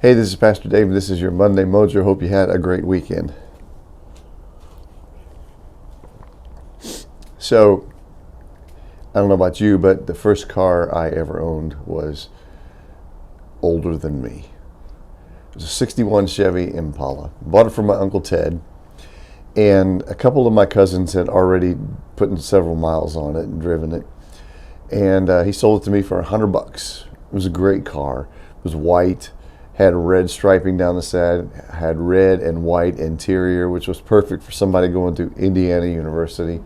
Hey, this is Pastor Dave. This is your Monday Mojo. Hope you had a great weekend. So, I don't know about you, but the first car I ever owned was older than me. It was a 61 Chevy Impala. Bought it from my Uncle Ted. And a couple of my cousins had already put in several miles on it and driven it. And he sold it to me for $100. It was a great car. It was white, had red striping down the side, had red and white interior, which was perfect for somebody going to Indiana University.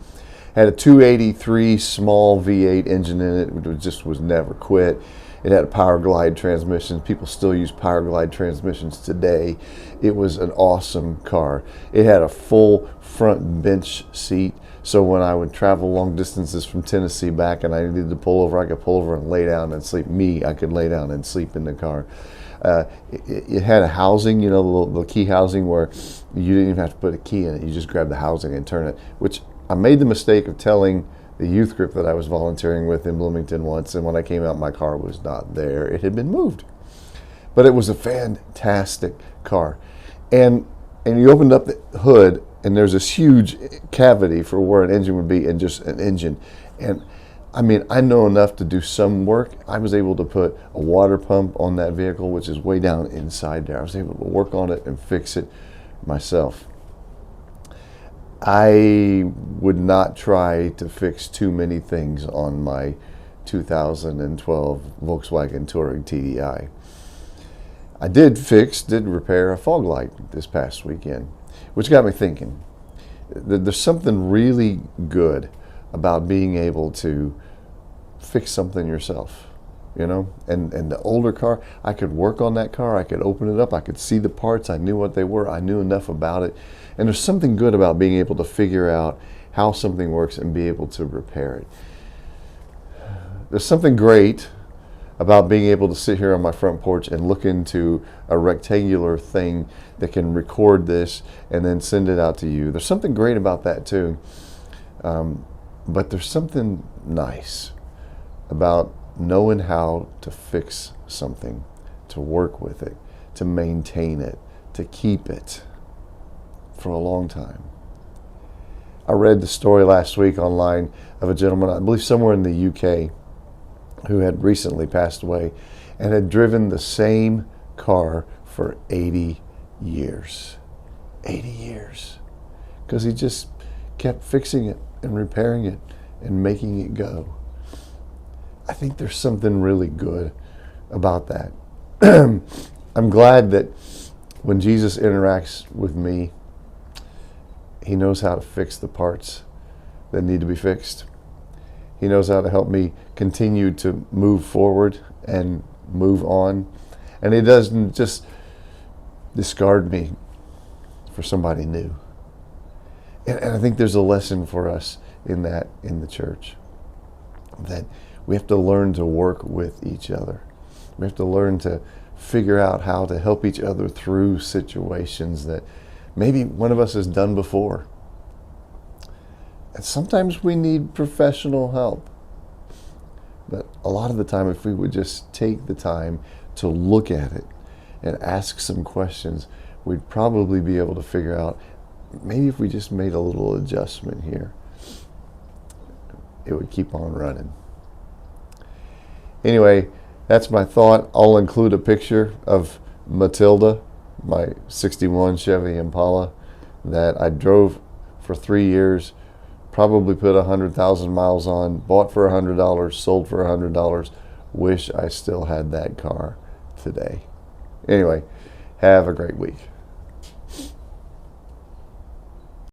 Had a 283 small V8 engine in it, which just was never quit. It had a power glide transmission. People still use power glide transmissions today. It was an awesome car. It had a full front bench seat, so when I would travel long distances from Tennessee back and I needed to pull over, I could pull over and lay down and sleep. I could lay down and sleep in the car. It had a housing, the key housing where you didn't even have to put a key in it. You just grab the housing and turn it, which I made the mistake of telling the youth group that I was volunteering with in Bloomington once, and when I came out, my car was not there. It had been moved. But it was a fantastic car. And you opened up the hood, and there's this huge cavity for where an engine would be, and just an engine. And I mean, I know enough to do some work. I was able to put a water pump on that vehicle, which is way down inside there. I was able to work on it and fix it myself. I would not try to fix too many things on my 2012 Volkswagen Touring TDI. I did repair a fog light this past weekend, which got me thinking. There's something really good about being able to fix something yourself, and the older car, I could work on that car, I could open it up, I could see the parts, I knew what they were, I knew enough about it. And there's something good about being able to figure out how something works and be able to repair it. There's something great about being able to sit here on my front porch and look into a rectangular thing that can record this and then send it out to you. There's something great about that too. But there's something nice about knowing how to fix something, to work with it, to maintain it, to keep it for a long time. I read the story last week online of a gentleman, I believe somewhere in the UK, who had recently passed away and had driven the same car for 80 years. 80 years. Because he just kept fixing it and repairing it and making it go. I think there's something really good about that. I'm glad that when Jesus interacts with me, he knows how to fix the parts that need to be fixed. He knows how to help me continue to move forward and move on. And he doesn't just discard me for somebody new. And I think there's a lesson for us in that in the church, that we have to learn to work with each other. We have to learn to figure out how to help each other through situations that maybe one of us has done before. And sometimes we need professional help. But a lot of the time, if we would just take the time to look at it and ask some questions, we'd probably be able to figure out, maybe if we just made a little adjustment here, it would keep on running. Anyway, that's my thought. I'll include a picture of Matilda, my 61 Chevy Impala that I drove for 3 years, probably put 100,000 miles on, bought for $100, sold for $100. Wish I still had that car today. Anyway, have a great week.